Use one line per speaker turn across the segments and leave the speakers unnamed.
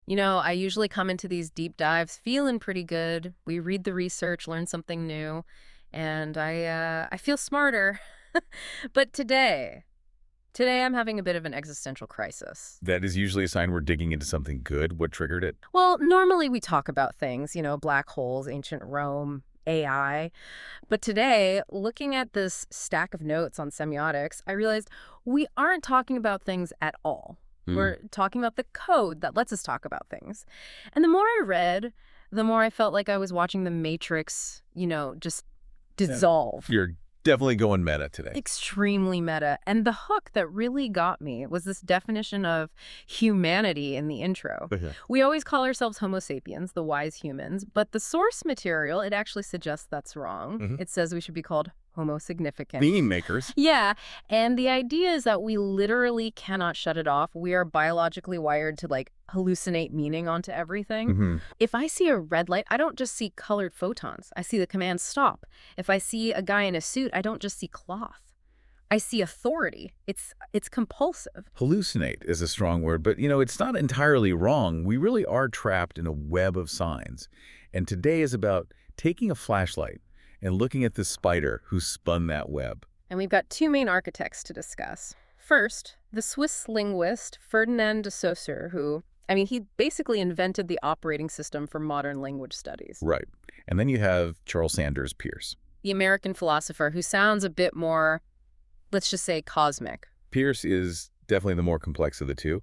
You know, I usually come into these deep dives feeling pretty good. We read the research, learn something new, and I feel smarter. But today I'm having a bit of an existential crisis.
That is usually a sign we're digging into something good. What triggered it?
Well, normally we talk about things, black holes, ancient Rome, AI. But today, looking at this stack of notes on semiotics, I realized we aren't talking about things at all.
Hmm.
We're talking about the code that lets us talk about things. And the more I read, the more I felt like I was watching the Matrix, just
Yeah.
dissolve.
You're definitely going meta today.
Extremely meta. And the hook that really got me was this definition of humanity in the intro.
Okay.
We always call ourselves Homo sapiens, the wise humans, but the source material, it actually suggests that's wrong.
Mhm.
It says we should be called Homo significans.
Theme makers.
Yeah, and the idea is that we literally cannot shut it off. We are biologically wired to hallucinate meaning onto everything.
Hmm.
If I see a red light, I don't just see colored photons. I see the command stop. If I see a guy in a suit, I don't just see cloth. I see authority. It's compulsive.
Hallucinate is a strong word, but it's not entirely wrong. We really are trapped in a web of signs. And today is about taking a flashlight and looking at the spider who spun that web.
And we've got two main architects to discuss. First, the Swiss linguist Ferdinand de Saussure, he basically invented the operating system for modern language studies.
Right. And then you have Charles Sanders Peirce.
The American philosopher who sounds a bit more, let's just say, cosmic.
Peirce is definitely the more complex of the two.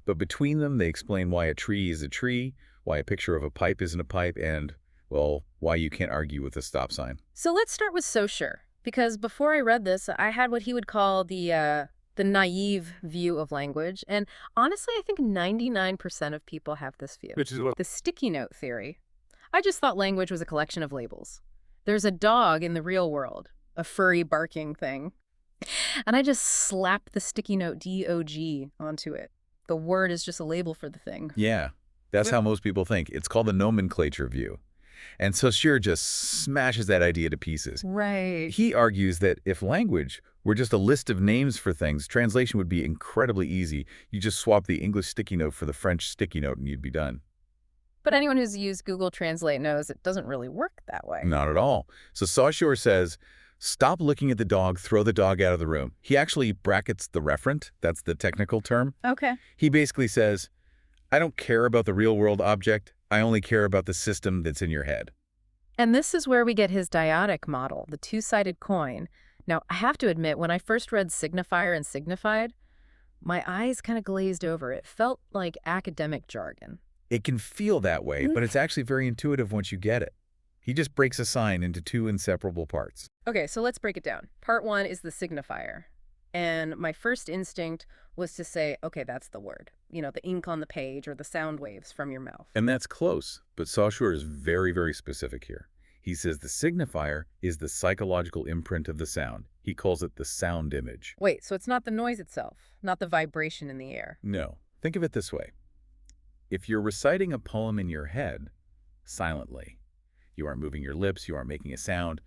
But between them, they explain why a tree is a tree, why a picture of a pipe isn't a pipe, and, well, why you can't argue with a stop sign.
So let's start with Saussure, because before I read this, I had what he would call the naive view of language. And honestly, I think 99% of people have this view.
Which is what?
The sticky note theory. I just thought language was a collection of labels. There's a dog in the real world, a furry barking thing. And I just slapped the sticky note DOG onto it. The word is just a label for the thing.
Yeah, that's how most people think. It's called the nomenclature view. And Saussure just smashes that idea to pieces.
Right.
He argues that if language were just a list of names for things, translation would be incredibly easy. You just swap the English sticky note for the French sticky note and you'd be done.
But anyone who's used Google Translate knows it doesn't really work that way.
Not at all. So Saussure says, stop looking at the dog, throw the dog out of the room. He actually brackets the referent. That's the technical term.
Okay.
He basically says, I don't care about the real world object. I only care about the system that's in your head.
And this is where we get his dyadic model, the two-sided coin. Now, I have to admit, when I first read signifier and signified, my eyes kind of glazed over. It felt like academic jargon.
It can feel that way, but it's actually very intuitive once you get it. He just breaks a sign into two inseparable parts.
Okay, so let's break it down. Part one is the signifier. And my first instinct was to say, okay, that's the word. The ink on the page or the sound waves from your mouth.
And that's close, but Saussure is very, very specific here. He says the signifier is the psychological imprint of the sound. He calls it the sound image.
Wait, so it's not the noise itself, not the vibration in the air.
No. Think of it this way. If you're reciting a poem in your head, silently, you aren't moving your lips, you aren't making a sound,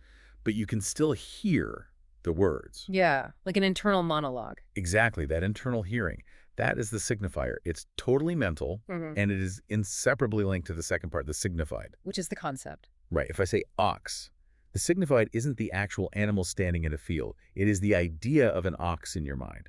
but you can still hear the words.
Yeah, like an internal monologue.
Exactly, that internal hearing. That is the signifier. It's totally mental, and it is inseparably linked to the second part, the signified.
Which is the concept.
Right. If I say ox, the signified isn't the actual animal standing in a field. It is the idea of an ox in your mind,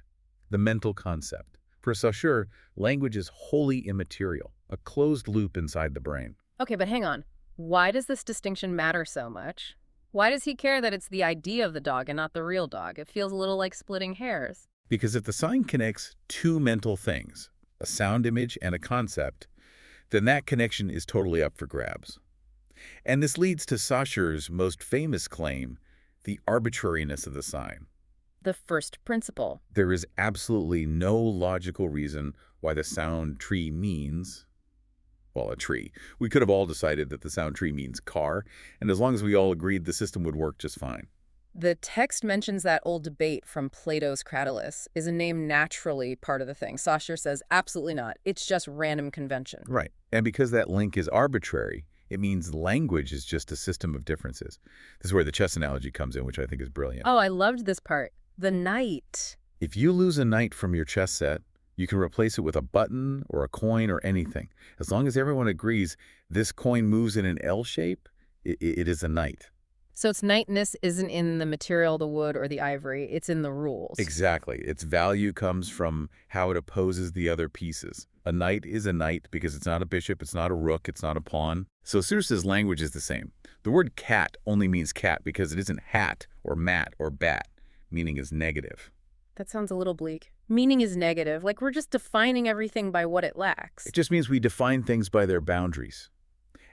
the mental concept. For Saussure, language is wholly immaterial, a closed loop inside the brain.
Okay, but hang on. Why does this distinction matter so much? Why does he care that it's the idea of the dog and not the real dog? It feels a little like splitting hairs.
Because if the sign connects two mental things, a sound image and a concept, then that connection is totally up for grabs. And this leads to Saussure's most famous claim, the arbitrariness of the sign.
The first principle.
There is absolutely no logical reason why the sound tree means, well, a tree. We could have all decided that the sound tree means car, and as long as we all agreed, the system would work just fine.
The text mentions that old debate from Plato's Cratylus. Is a name naturally part of the thing? Saussure says absolutely not. It's just random convention.
Right. And because that link is arbitrary, it means language is just a system of differences. This is where the chess analogy comes in, which I think is brilliant.
Oh, I loved this part. The knight.
If you lose a knight from your chess set, You can replace it with a button or a coin or anything. As long as everyone agrees this coin moves in an L shape, it is a knight.
So its knightness isn't in the material, the wood, or the ivory. It's in the rules.
Exactly. Its value comes from how it opposes the other pieces. A knight is a knight because it's not a bishop, it's not a rook, it's not a pawn. So Searce's language is the same. The word cat only means cat because it isn't hat or mat or bat. Meaning is negative.
That sounds a little bleak. Meaning is negative, like we're just defining everything by what it lacks.
It just means we define things by their boundaries.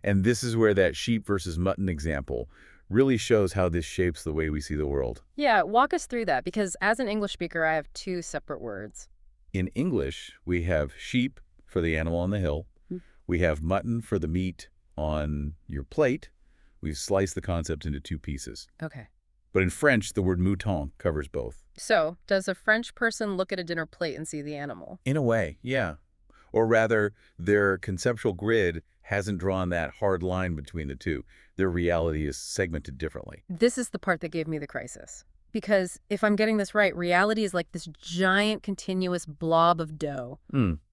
And this is where that sheep versus mutton example really shows how this shapes the way we see the world.
Yeah, walk us through that, because as an English speaker, I have two separate words.
In English, we have sheep for the animal on the hill. We have mutton for the meat on your plate. We've sliced the concept into two pieces.
Okay.
But in French, the word mouton covers both.
So, does a French person look at a dinner plate and see the animal?
In a way, yeah. Or rather, their conceptual grid hasn't drawn that hard line between the two. Their reality is segmented differently.
This is the part that gave me the crisis. Because if I'm getting this right, reality is like this giant continuous blob of dough.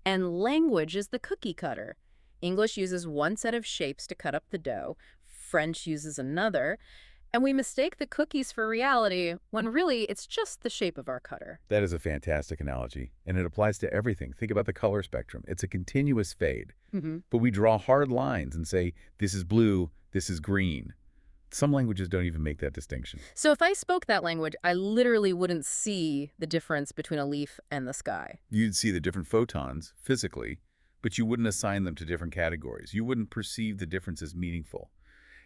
And language is the cookie cutter. English uses one set of shapes to cut up the dough. French uses another. And we mistake the cookies for reality when really it's just the shape of our cutter.
That is a fantastic analogy, and it applies to everything. Think about the color spectrum. It's a continuous fade. But we draw hard lines and say, this is blue, this is green. Some languages don't even make that distinction.
So if I spoke that language, I literally wouldn't see the difference between a leaf and the sky.
You'd see the different photons physically, but you wouldn't assign them to different categories. You wouldn't perceive the difference as meaningful.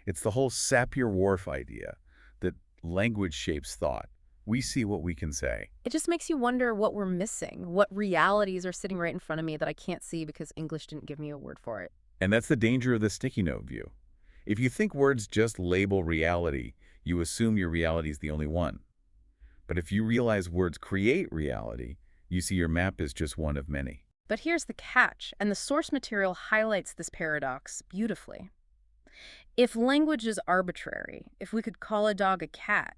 It's the whole Sapir-Whorf idea that language shapes thought. We see what we can say.
It just makes you wonder what we're missing, what realities are sitting right in front of me that I can't see because English didn't give me a word for it.
And that's the danger of the sticky note view. If you think words just label reality, you assume your reality is the only one. But if you realize words create reality, you see your map is just one of many.
But here's the catch, and the source material highlights this paradox beautifully. If language is arbitrary, if we could call a dog a cat,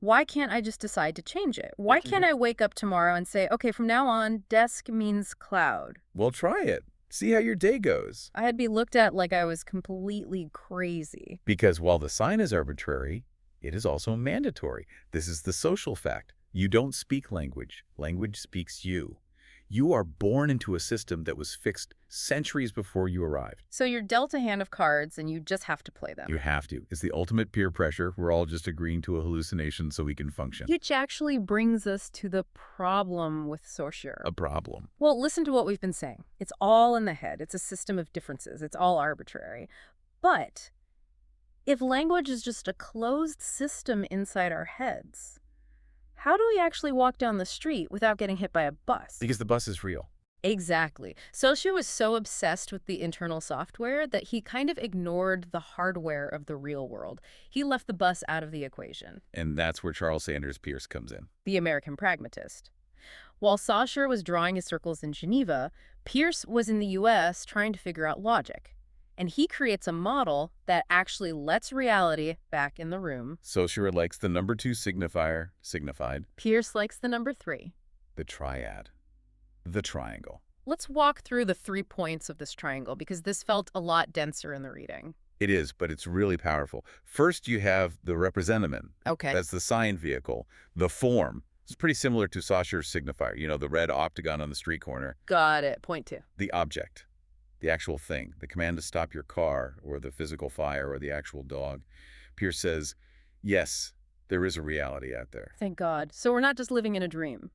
why can't I just decide to change it? Why can't I wake up tomorrow and say, okay, from now on, desk means cloud?
Well, try it. See how your day goes.
I'd be looked at like I was completely crazy.
Because while the sign is arbitrary, it is also mandatory. This is the social fact. You don't speak language. Language speaks you. You are born into a system that was fixed centuries before you arrived.
So you're dealt a hand of cards and you just have to play them.
You have to. It's the ultimate peer pressure. We're all just agreeing to a hallucination so we can function.
Which actually brings us to the problem with Saussure.
A problem.
Well, listen to what we've been saying. It's all in the head. It's a system of differences. It's all arbitrary. But if language is just a closed system inside our heads, how do we actually walk down the street without getting hit by a bus?
Because the bus is real.
Exactly. Saussure was so obsessed with the internal software that he kind of ignored the hardware of the real world. He left the bus out of the equation.
And that's where Charles Sanders Peirce comes in.
The American pragmatist. While Saussure was drawing his circles in Geneva, Peirce was in the U.S. trying to figure out logic. And he creates a model that actually lets reality back in the room.
Saussure likes the number 2 signifier, signified.
Peirce likes the number 3.
The triad. The triangle.
Let's walk through the 3 points of this triangle because this felt a lot denser in the reading.
It is, but it's really powerful. First, you have the representamen.
Okay.
That's the sign vehicle. The form. It's pretty similar to Saussure's signifier. You know, the red octagon on the street corner.
Got it. Point 2.
The object. The actual thing, the command to stop your car, or the physical fire, or the actual dog. Peirce says, yes, there is a reality out there.
Thank God. So we're not just living in a dream.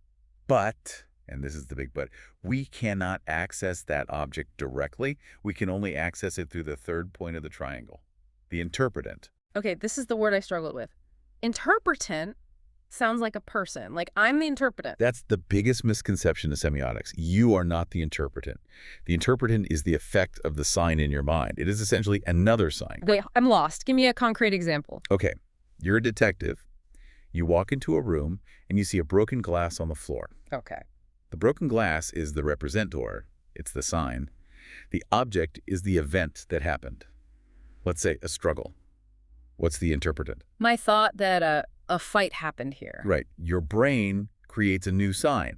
But, and this is the big but, we cannot access that object directly. We can only access it through the third point of the triangle, the interpretant.
Okay, this is the word I struggled with. Interpretant sounds like a person, like I'm the interpretant.
That's the biggest misconception of semiotics. You are not the interpretant. The interpretant is the effect of the sign in your mind. It is essentially another sign.
Wait, I'm lost. Give me a concrete example.
Okay, you're a detective. You walk into a room and you see a broken glass on the floor.
Okay.
The broken glass is the representor. It's the sign. The object is the event that happened. Let's say a struggle. What's the interpretant?
My thought that a fight happened here.
Right. Your brain creates a new sign.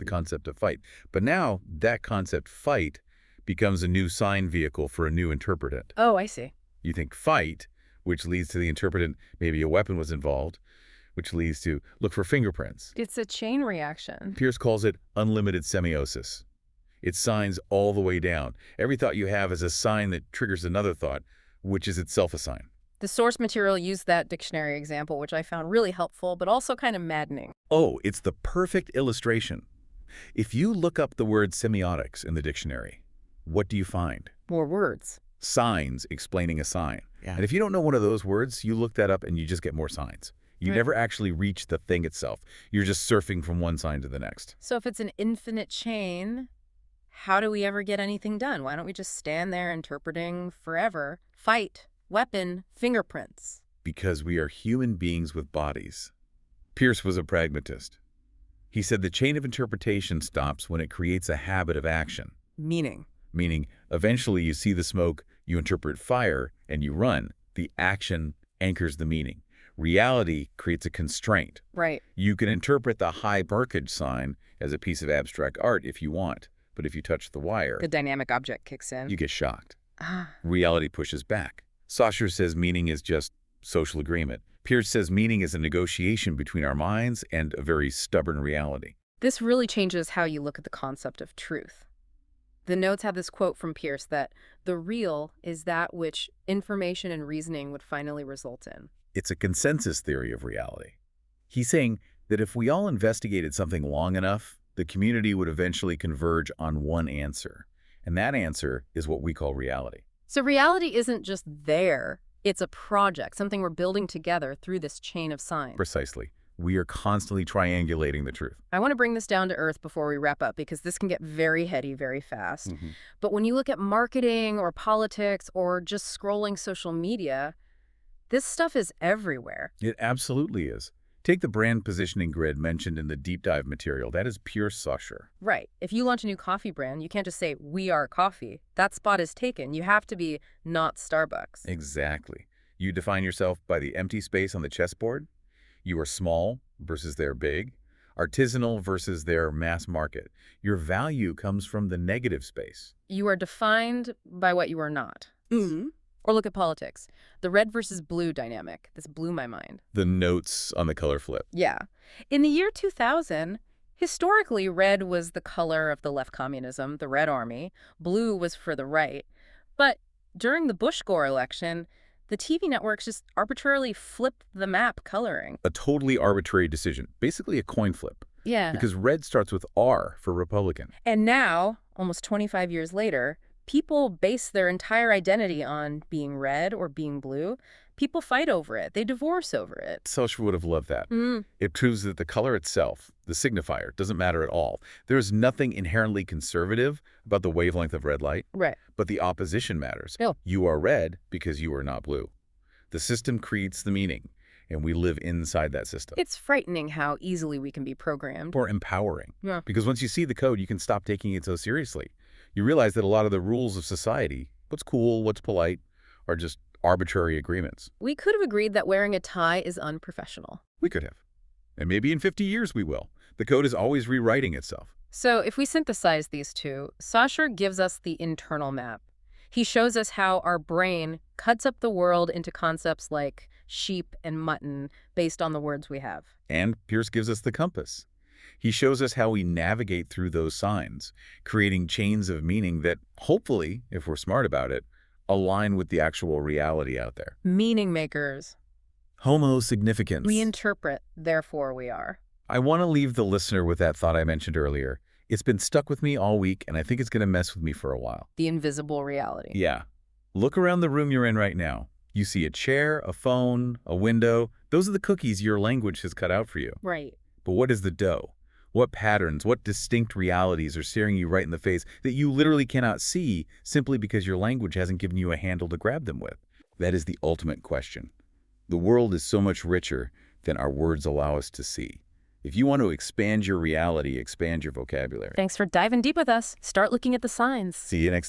the concept of fight. But now that concept fight becomes a new sign vehicle for a new interpretant.
Oh, I see.
You think fight, which leads to the interpretant, maybe a weapon was involved, which leads to look for fingerprints.
It's a chain reaction.
Pierce calls it unlimited semiosis. It's signs all the way down. Every thought you have is a sign that triggers another thought, which is itself a sign.
The source material used that dictionary example, which I found really helpful, but also kind of maddening.
Oh, it's the perfect illustration. If you look up the word semiotics in the dictionary, what do you find?
More words.
Signs explaining a sign.
Yeah.
And if you don't know one of those words, you look that up and you just get more signs. You
Right.
never actually reach the thing itself. You're just surfing from one sign to the next.
So if it's an infinite chain, how do we ever get anything done? Why don't we just stand there interpreting forever? Fight, weapon, fingerprints.
Because we are human beings with bodies. Pierce was a pragmatist. He said the chain of interpretation stops when it creates a habit of action,
Meaning.
meaning eventually you see the smoke, you interpret fire, and you run. The action anchors the meaning. Reality creates a constraint.
Right.
You can interpret the high Berkage sign as a piece of abstract art if you want, but if you touch the wire,
The dynamic object kicks in.
you get shocked.
Ah,
Reality pushes back. Saussure says meaning is just social agreement. Pierce says meaning is a negotiation between our minds and a very stubborn reality.
this really changes how you look at the concept of truth. The notes have this quote from Pierce that the real is that which information and reasoning would finally result in.
It's a consensus theory of reality. He's saying that if we all investigated something long enough, the community would eventually converge on one answer. And that answer is what we call reality.
So reality isn't just there. It's a project, something we're building together through this chain of signs.
Precisely. We are constantly triangulating the truth.
I want to bring this down to earth before we wrap up because this can get very heady very fast. But when you look at marketing or politics or just scrolling social media, this stuff is everywhere.
It absolutely is. Take the brand positioning grid mentioned in the deep dive material. That is pure Saussure.
Right. If you launch a new coffee brand, you can't just say, we are coffee. That spot is taken. You have to be not Starbucks.
Exactly. You define yourself by the empty space on the chessboard. You are small versus they're big. Artisanal versus their mass market. Your value comes from the negative space.
You are defined by what you are not. Or look at politics. The red versus blue dynamic. This blew my mind.
The notes on the color flip.
Yeah. In the year 2000, historically, red was the color of the left communism, the Red Army. Blue was for the right. But during the Bush-Gore election, the TV networks just arbitrarily flipped the map coloring.
A totally arbitrary decision. Basically a coin flip.
Yeah.
Because red starts with R for Republican.
And now, almost 25 years later, people base their entire identity on being red or being blue. People fight over it. They divorce over it.
Saussure would have loved that. It proves that the color itself, the signifier, doesn't matter at all. There is nothing inherently conservative about the wavelength of red light,
Right.
but the opposition matters.
Yeah.
You are red because you are not blue. The system creates the meaning, and we live inside that system.
It's frightening how easily we can be programmed.
Or empowering.
Yeah.
Because once you see the code, you can stop taking it so seriously. You realize that a lot of the rules of society, what's cool, what's polite, are just arbitrary agreements.
We could have agreed that wearing a tie is unprofessional.
We could have. And maybe in 50 years we will. The code is always rewriting itself.
So if we synthesize these two, Saussure gives us the internal map. He shows us how our brain cuts up the world into concepts like sheep and mutton based on the words we have.
And Pierce gives us the compass. He shows us how we navigate through those signs, creating chains of meaning that, hopefully, if we're smart about it, align with the actual reality out there.
Meaning makers.
Homo significans.
We interpret, therefore we are.
I want to leave the listener with that thought I mentioned earlier. It's been stuck with me all week, and I think it's going to mess with me for a while.
The invisible reality.
Yeah. Look around the room you're in right now. You see a chair, a phone, a window. Those are the cookies your language has cut out for you.
Right.
But what is the dough? What patterns, what distinct realities are staring you right in the face that you literally cannot see simply because your language hasn't given you a handle to grab them with? That is the ultimate question. The world is so much richer than our words allow us to see. If you want to expand your reality, expand your vocabulary.
Thanks for diving deep with us. Start looking at the signs.
See you next time.